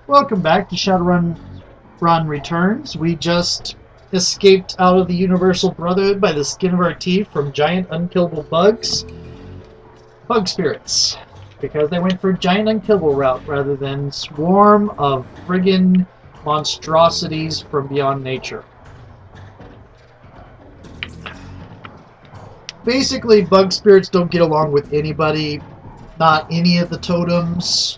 Welcome back to Shadowrun Returns. We just escaped out of the Universal Brotherhood by the skin of our teeth from giant unkillable bug spirits, because they went for a giant unkillable route rather than swarm of friggin' monstrosities from beyond nature. Basically, bug spirits don't get along with anybody, not any of the totems.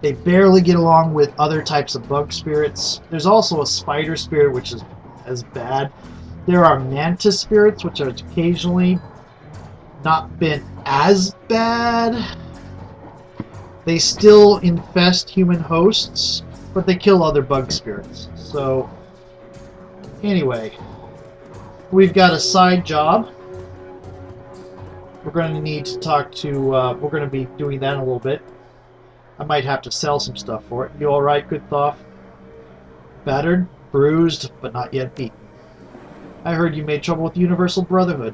They barely get along with other types of bug spirits. There's also a spider spirit, which is as bad. There are mantis spirits, which are occasionally not been as bad. They still infest human hosts, but they kill other bug spirits. So, anyway, we've got a side job. We're going to need to talk to, we're going to be doing that in a little bit. I might have to sell some stuff for it. You alright, good thought? Battered, bruised, but not yet beaten. I heard you made trouble with the Universal Brotherhood.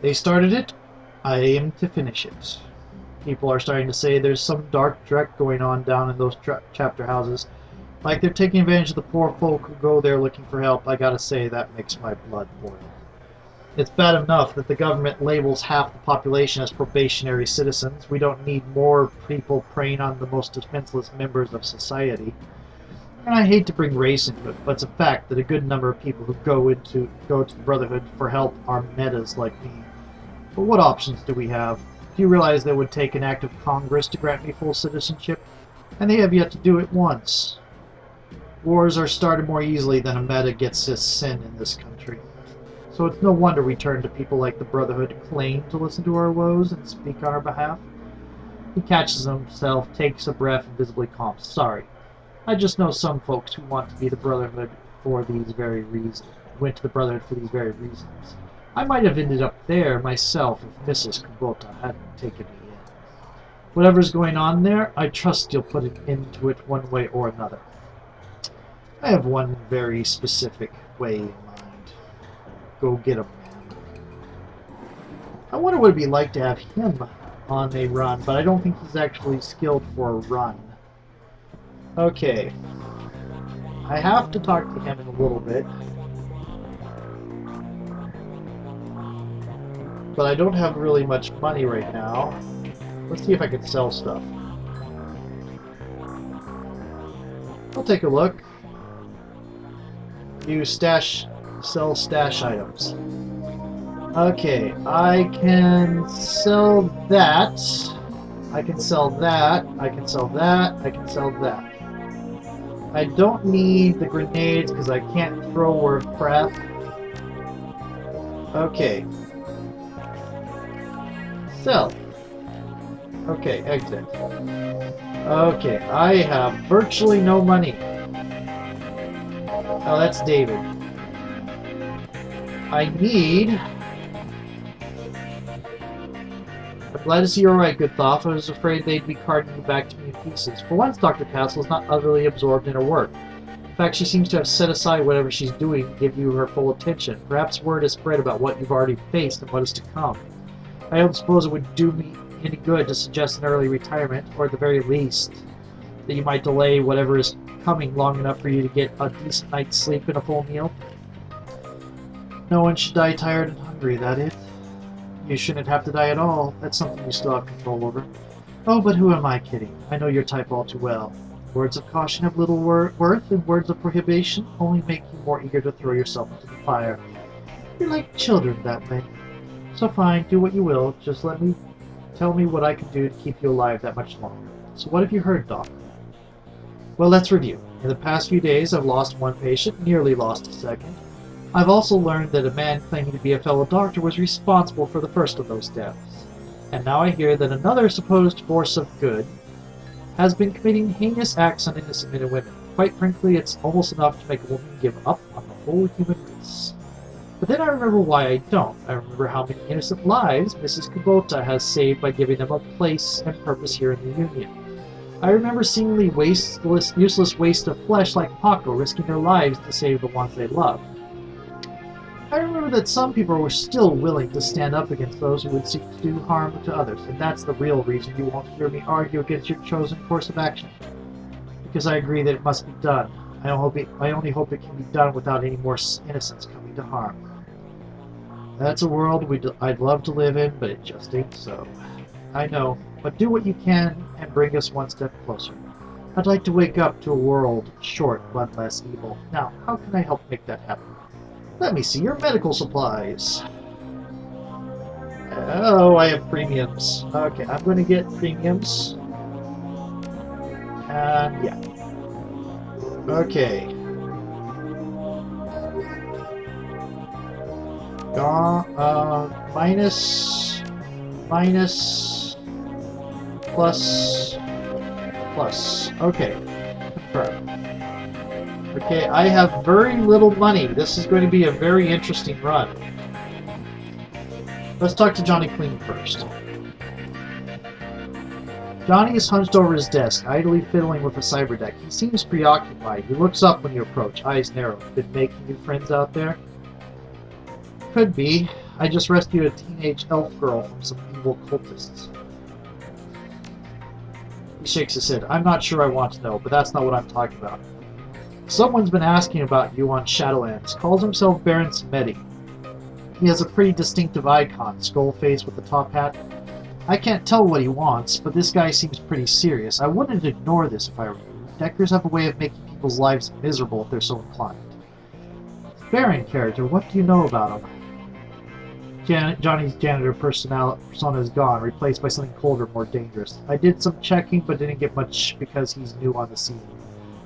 They started it. I aim to finish it. People are starting to say there's some dark trek going on down in those chapter houses. Like they're taking advantage of the poor folk who go there looking for help. I gotta say, that makes my blood boil. It's bad enough that the government labels half the population as probationary citizens. We don't need more people preying on the most defenseless members of society. And I hate to bring race into it, but it's a fact that a good number of people who go to the Brotherhood for help are metas like me. But what options do we have? Do you realize that it would take an act of Congress to grant me full citizenship? And they have yet to do it once. Wars are started more easily than a meta gets his sin in this country. So it's no wonder we turn to people like the Brotherhood who claim to listen to our woes and speak on our behalf. He catches himself, takes a breath, and visibly calms. Sorry. I just know some folks who want to be the Brotherhood for these very reasons. Went to the Brotherhood for these very reasons. I might have ended up there myself if Mrs. Kubota hadn't taken me in. Whatever's going on there, I trust you'll put an end to it one way or another. I have one very specific way in mind. Go get him, man. I wonder what it'd be like to have him on a run, but I don't think he's actually skilled for a run. Okay. I have to talk to him in a little bit. But I don't have really much money right now. Let's see if I can sell stuff. I'll take a look. You sell stash items. Okay, I can sell that. I can sell that. I can sell that. I can sell that. I don't need the grenades because I can't throw worth crap. Okay. Sell. Okay, exit. Okay, I have virtually no money. Oh, that's David. I need... I'm glad to see you're alright, good thought. I was afraid they'd be carting you back to me in pieces. For once, Dr. Castle is not utterly absorbed in her work. In fact, she seems to have set aside whatever she's doing to give you her full attention. Perhaps word has spread about what you've already faced and what is to come. I don't suppose it would do me any good to suggest an early retirement, or at the very least, that you might delay whatever is coming long enough for you to get a decent night's sleep and a full meal. No one should die tired and hungry, that is. You shouldn't have to die at all. That's something you still have control over. Oh, but who am I kidding? I know your type all too well. Words of caution have little worth, and words of prohibition only make you more eager to throw yourself into the fire. You're like children that way. So fine, do what you will. Just tell me what I can do to keep you alive that much longer. So what have you heard, Doc? Well, let's review. In the past few days, I've lost one patient, nearly lost a second. I've also learned that a man claiming to be a fellow doctor was responsible for the first of those deaths. And now I hear that another supposed force of good has been committing heinous acts on innocent men and women. Quite frankly, it's almost enough to make a woman give up on the whole human race. But then I remember why I don't. I remember how many innocent lives Mrs. Kubota has saved by giving them a place and purpose here in the Union. I remember seemingly useless waste of flesh like Paco risking their lives to save the ones they love. I remember that some people were still willing to stand up against those who would seek to do harm to others, and that's the real reason you won't hear me argue against your chosen course of action. Because I agree that it must be done. I only hope it can be done without any more innocents coming to harm. That's a world I'd love to live in, but it just ain't so. I know, but do what you can and bring us one step closer. I'd like to wake up to a world short but less evil. Now, how can I help make that happen? Let me see your medical supplies. Oh, I have premiums. Okay, I'm going to get premiums. And yeah. Okay. Minus, plus. Okay. Confirm. Okay, I have very little money. This is going to be a very interesting run. Let's talk to Johnny Clean first. Johnny is hunched over his desk, idly fiddling with a cyber deck. He seems preoccupied. He looks up when you approach, eyes narrow. Been making new friends out there? Could be. I just rescued a teenage elf girl from some evil cultists. He shakes his head. I'm not sure I want to know, but that's not what I'm talking about. Someone's been asking about you on Shadowlands. Calls himself Baron Samedi. He has a pretty distinctive icon, skull face with a top hat. I can't tell what he wants, but this guy seems pretty serious. I wouldn't ignore this if I were you. Deckers have a way of making people's lives miserable if they're so inclined. Baron character, what do you know about him? Johnny's janitor persona is gone, replaced by something colder, more dangerous. I did some checking, but didn't get much because he's new on the scene.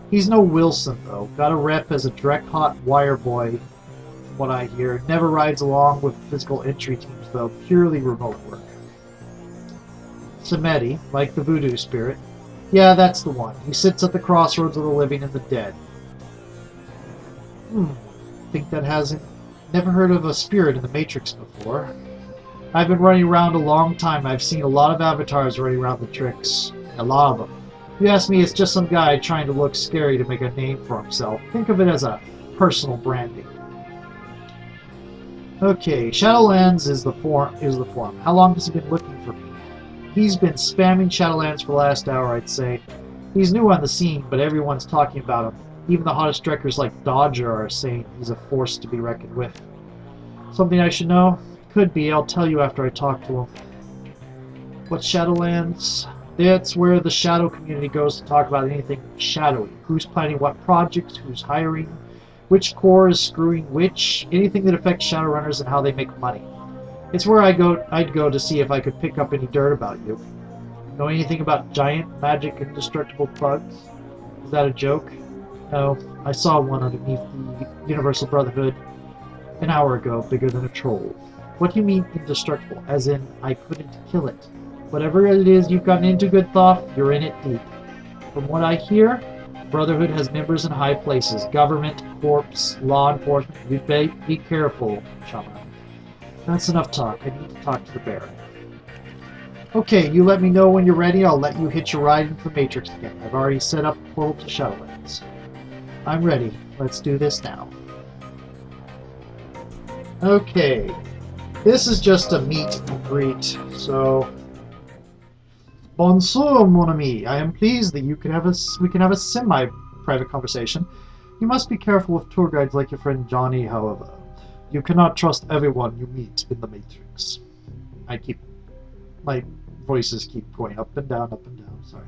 He's no Wilson, though. Got a rep as a direct hot wire boy, from what I hear. Never rides along with physical entry teams, though. Purely remote work. Samedi, like the voodoo spirit. Yeah, that's the one. He sits at the crossroads of the living and the dead. Think that hasn't... Never heard of a spirit in the Matrix before. I've been running around a long time. I've seen a lot of avatars running around the tricks. A lot of them. If you ask me, it's just some guy trying to look scary to make a name for himself. Think of it as a personal branding. Okay, Shadowlands is the form. How long has he been looking for me? He's been spamming Shadowlands for the last hour, I'd say. He's new on the scene, but everyone's talking about him. Even the hottest trekkers like Dodger are saying he's a force to be reckoned with. Something I should know? Could be. I'll tell you after I talk to him. What's Shadowlands? That's where the Shadow community goes to talk about anything shadowy. Who's planning what projects, who's hiring, which core is screwing which, anything that affects Shadowrunners and how they make money. It's where I'd go to see if I could pick up any dirt about you. Know anything about giant, magic, indestructible bugs? Is that a joke? No, I saw one underneath the Universal Brotherhood an hour ago, bigger than a troll. What do you mean indestructible? As in, I couldn't kill it. Whatever it is you've gotten into, good Thoth, you're in it deep. From what I hear, Brotherhood has members in high places. Government, corps, law enforcement. You be careful, Shaman. That's enough talk. I need to talk to the Baron. Okay, you let me know when you're ready. I'll let you hitch a ride into the Matrix again. I've already set up a portal to Shadowlands. I'm ready. Let's do this now. Okay. This is just a meet and greet, so... Bonsoir, mon ami. I am pleased that we can have a semi-private conversation. You must be careful with tour guides like your friend Johnny, however. You cannot trust everyone you meet in the Matrix. My voices keep going up and down, sorry.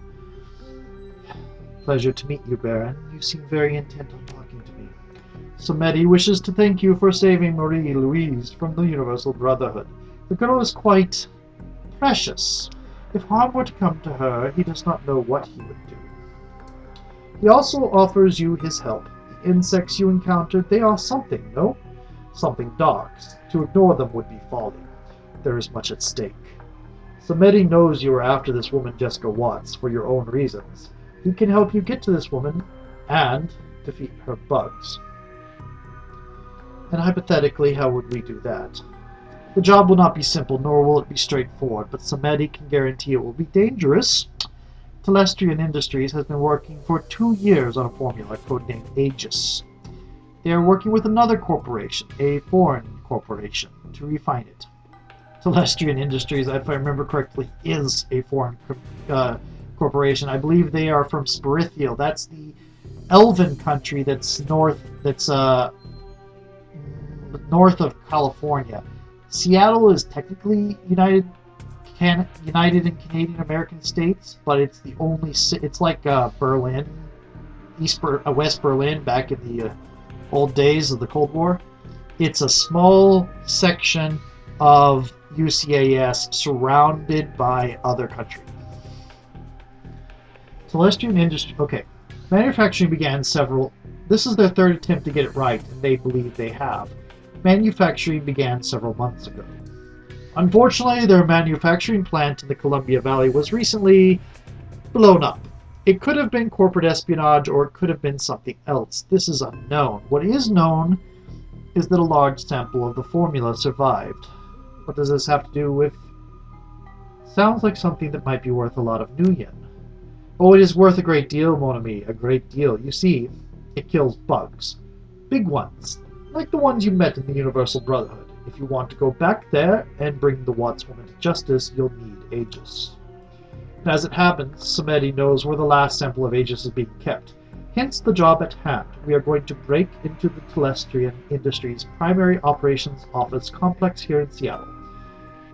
Pleasure to meet you, Baron. You seem very intent on talking to me. Samedi wishes to thank you for saving Marie-Louise from the Universal Brotherhood. The girl is quite precious. If harm were to come to her, he does not know what he would do. He also offers you his help. The insects you encountered, they are something, no? Something dark. To ignore them would be folly. There is much at stake. Samedi knows you are after this woman Jessica Watts for your own reasons. He can help you get to this woman and defeat her bugs. And hypothetically, how would we do that? The job will not be simple, nor will it be straightforward, but Samedi can guarantee it will be dangerous. Telestrian Industries has been working for 2 years on a formula codenamed Aegis. They are working with another corporation, a foreign corporation, to refine it. Telestrian Industries, if I remember correctly, is a foreign corporation. I believe they are from Sparithiel. That's the elven country that's north of California. Seattle is technically United and Canadian American states, but it's the only. It's like Berlin, West Berlin back in the old days of the Cold War. It's a small section of UCAS surrounded by other countries. Telestrian Industry. Okay, manufacturing began several. This is their third attempt to get it right, and they believe they have. Manufacturing began several months ago. Unfortunately, their manufacturing plant in the Columbia Valley was recently blown up. It could have been corporate espionage, or it could have been something else. This is unknown. What is known is that a large sample of the formula survived. What does this have to do with? Sounds like something that might be worth a lot of nuyen. Oh, it is worth a great deal, mon ami, a great deal. You see, it kills bugs. Big ones, like the ones you met in the Universal Brotherhood. If you want to go back there and bring the Watts woman to justice, you'll need Aegis. And as it happens, Samedi knows where the last sample of Aegis is being kept. Hence the job at hand. We are going to break into the Telestrian Industries' primary operations office complex here in Seattle.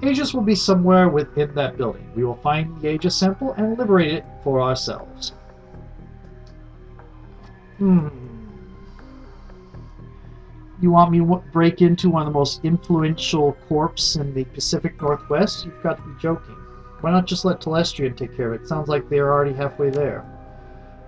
Aegis will be somewhere within that building. We will find the Aegis sample and liberate it for ourselves. You want me to break into one of the most influential corps in the Pacific Northwest? You've got to be joking. Why not just let Telestrian take care of it? Sounds like they are already halfway there.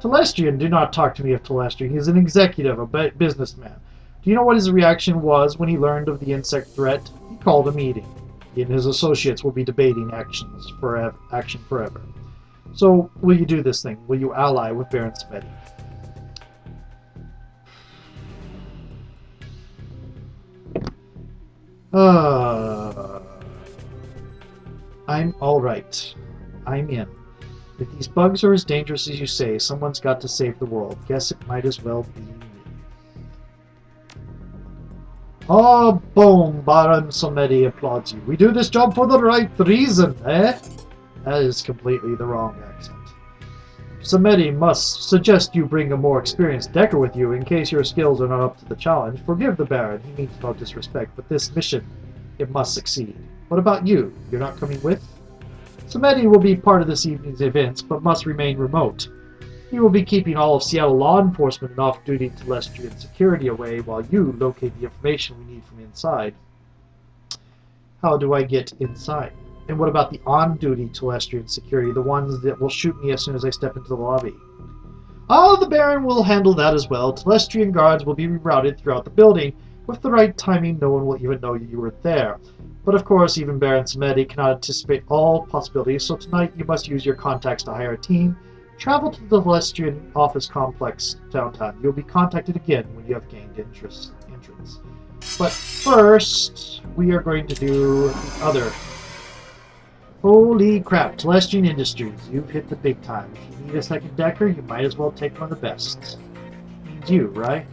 Telestrian, do not talk to me of Telestrian. He is an executive, a businessman. Do you know what his reaction was when he learned of the insect threat? He called a meeting. He and his associates will be debating action forever. So, will you do this thing? Will you ally with Baron Samedi? I'm alright. I'm in. If these bugs are as dangerous as you say, someone's got to save the world. Guess it might as well be me. Oh, boom, Baron Samedi applauds you. We do this job for the right reason, eh? That is completely the wrong accent. Samedi must suggest you bring a more experienced Decker with you in case your skills are not up to the challenge. Forgive the Baron, he means no disrespect, but this mission, it must succeed. What about you? You're not coming with? Samedi will be part of this evening's events, but must remain remote. He will be keeping all of Seattle law enforcement and off-duty Telestrian security away while you locate the information we need from inside. How do I get inside? And what about the on-duty Telestrian security, the ones that will shoot me as soon as I step into the lobby? Oh, the Baron will handle that as well. Telestrian guards will be rerouted throughout the building. With the right timing, no one will even know you were there. But of course, even Baron Samedi cannot anticipate all possibilities, so tonight you must use your contacts to hire a team. Travel to the Telestrian office complex downtown. You'll be contacted again when you have gained entrance. But first, we are going to do the other. Holy crap, Telestrian Industries, you've hit the big time. If you need a second Decker, you might as well take one of the best. Means you, right?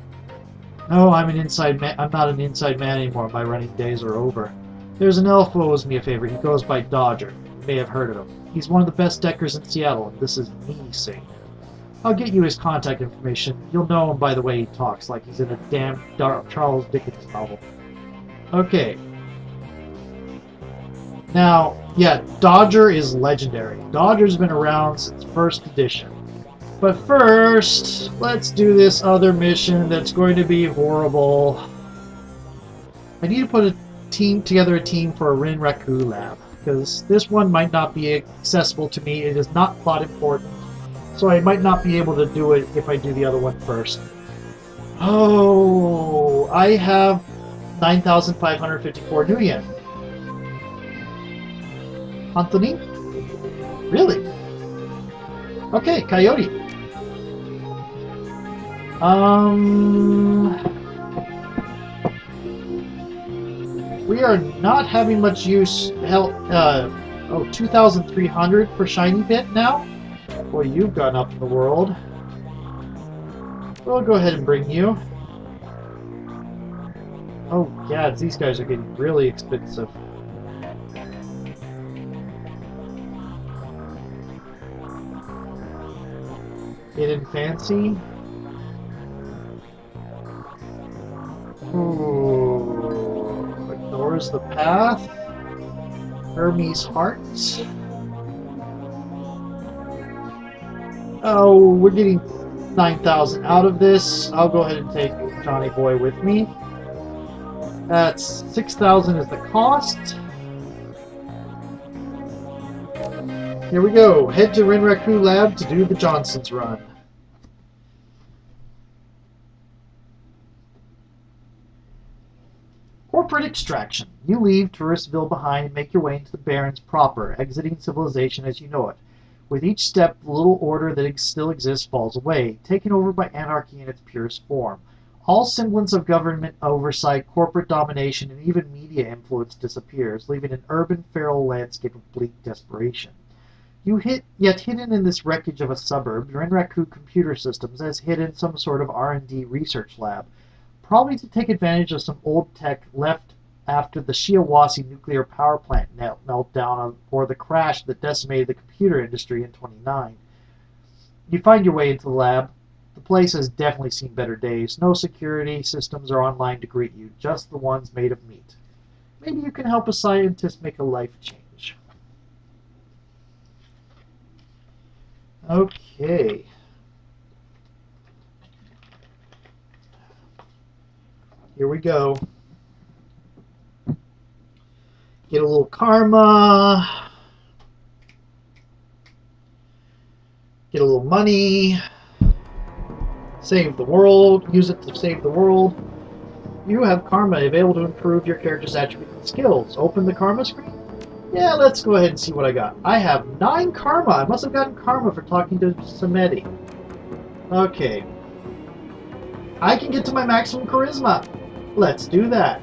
No, I'm an inside man. I'm not an inside man anymore. My running days are over. There's an elf who owes me a favor. He goes by Dodger. You may have heard of him. He's one of the best Deckers in Seattle, and this is me saying it. I'll get you his contact information. You'll know him by the way he talks, like he's in a damn Charles Dickens novel. Okay. Now, yeah, Dodger is legendary. Dodger's been around since first edition. But first, let's do this other mission that's going to be horrible. I need to put together a team for a Rin Raku lab, because this one might not be accessible to me. It is not plot important, so I might not be able to do it if I do the other one first. Oh, I have 9,554 new yen. Anthony? Really? Okay, Coyote. We are not having much use. 2,300 for shiny bit now? Boy, you've gone up in the world. We'll go ahead and bring you. Oh, yeah, these guys are getting really expensive. Hidden Fancy. Ooh, ignores the path. Hermes Hearts. Oh, we're getting 9,000 out of this. I'll go ahead and take Johnny Boy with me. That's 6,000 is the cost. Here we go. Head to Renraku Lab to do the Johnson's run. Corporate extraction. You leave Touristville behind and make your way into the Barrens proper, exiting civilization as you know it. With each step, the little order that still exists falls away, taken over by anarchy in its purest form. All semblance of government oversight, corporate domination, and even media influence disappears, leaving an urban, feral landscape of bleak desperation. Yet hidden in this wreckage of a suburb, Renraku Computer Systems has hidden some sort of R&D research lab, probably to take advantage of some old tech left after the Shiawassee nuclear power plant meltdown or the crash that decimated the computer industry in 29. You find your way into the lab. The place has definitely seen better days. No security systems are online to greet you, just the ones made of meat. Maybe you can help a scientist make a life change. Okay. Here we go. Get a little karma. Get a little money. Save the world. Use it to save the world. You have karma available to improve your character's attributes and skills. Open the karma screen. Yeah, let's go ahead and see what I got. I have 9 karma. I must have gotten karma for talking to Samedi. Okay. I can get to my maximum charisma. Let's do that.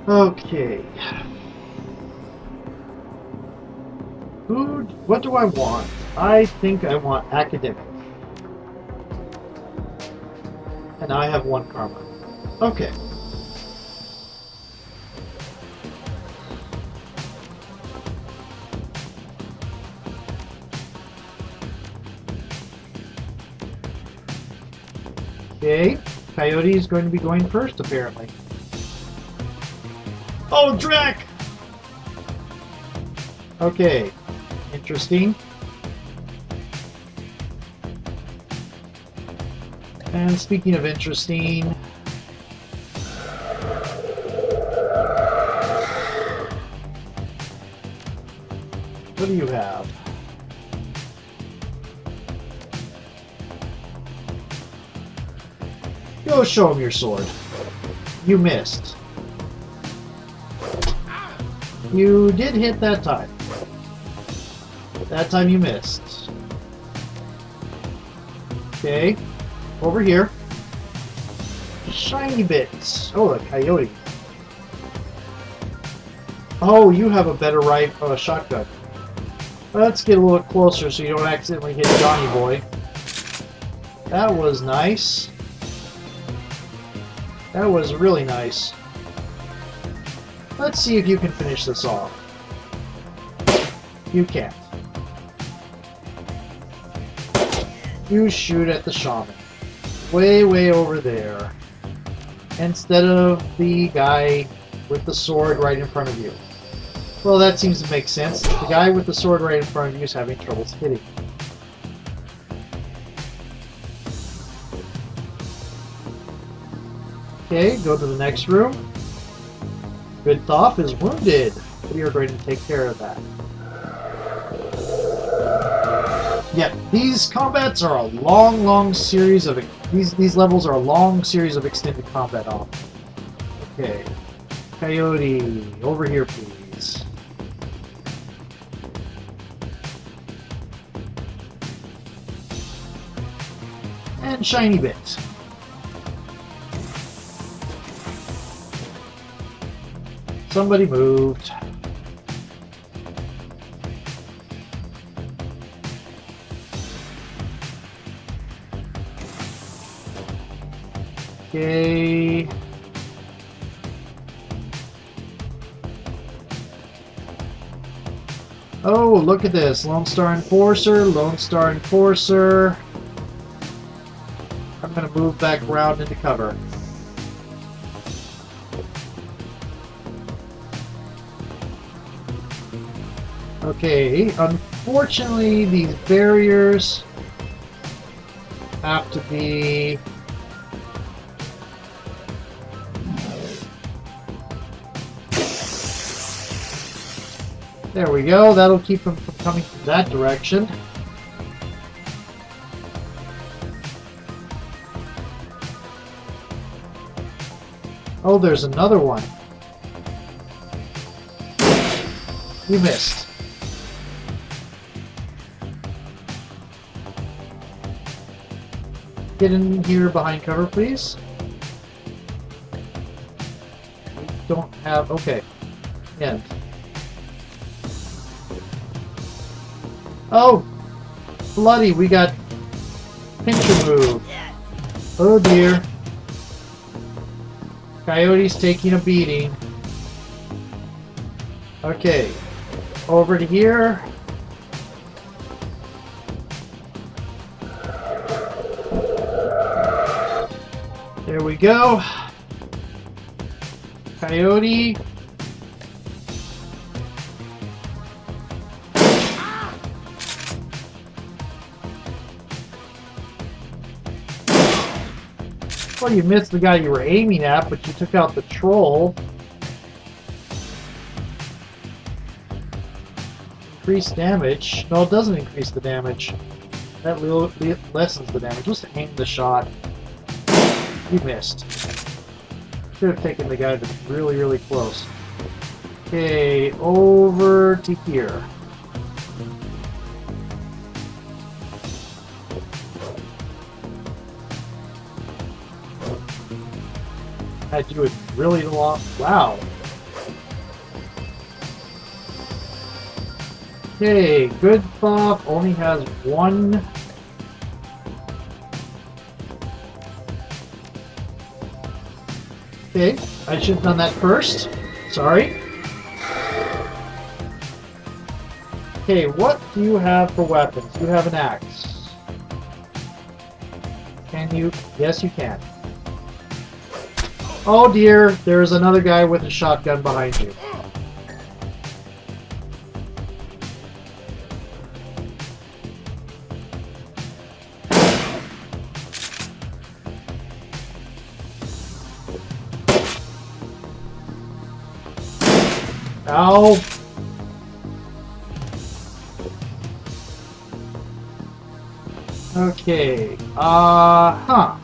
Okay. What do I want? I think I want academic. And I have 1 karma. Okay. Okay. Coyote is going to be going first, apparently. Oh, Drek! Okay. Interesting. And speaking of interesting... what do you have? Go show him your sword. You missed. You did hit that time. That time you missed. Okay. Over here. Shiny bits. Oh, a coyote. Oh, you have a better shotgun. Let's get a little closer so you don't accidentally hit Johnny Boy. That was nice. That was really nice. Let's see if you can finish this off. You can't. You shoot at the shaman. Way, way over there. Instead of the guy with the sword right in front of you. Well, that seems to make sense. The guy with the sword right in front of you is having trouble hitting. Okay, go to the next room. Good Thoth is wounded. We are going to take care of that. Yeah, these combats are a long series of... These levels are a long series of extended combat off. Okay. Coyote, over here, please. And Shiny Bit. Somebody moved. Okay. Oh, look at this. Lone Star Enforcer, Lone Star Enforcer. I'm going to move back around into cover. Okay, unfortunately these barriers have to be... There we go, that'll keep them from coming from that direction. Oh, there's another one. You missed. Get in here behind cover, please. We don't have... Okay. End. Oh! Bloody, we got pincher move. Oh dear. Coyote's taking a beating. Okay. Over to here. There we go. Coyote. Well, you missed the guy you were aiming at, but you took out the troll. Increase damage. No, it doesn't increase the damage. That lessens the damage. Just aim the shot. You missed. Should have taken the guy that's really, really close. Okay, over to here. Had you with really long... Wow. Okay, good buff only has one... Okay, I should have done that first. Sorry. Okay, what do you have for weapons? You have an axe. Can you? Yes, you can. Oh dear, there's another guy with a shotgun behind you. Ow! Okay, huh.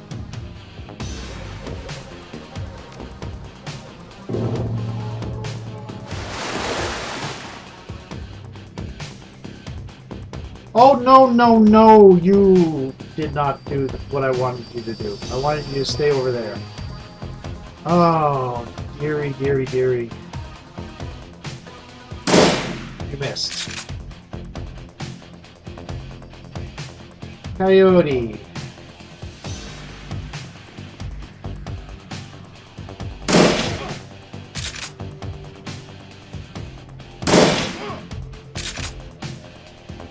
Oh, no, no, no! You did not do what I wanted you to do. I wanted you to stay over there. Oh, dearie, dearie, dearie. You missed. Coyote.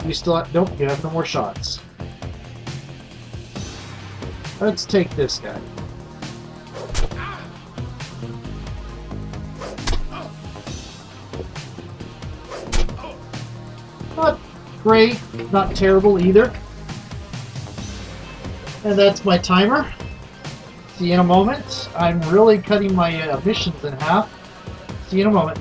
You still have, nope, you have no more shots. Let's take this guy. Not great, not terrible either. And that's my timer. See you in a moment. I'm really cutting my missions in half. See you in a moment.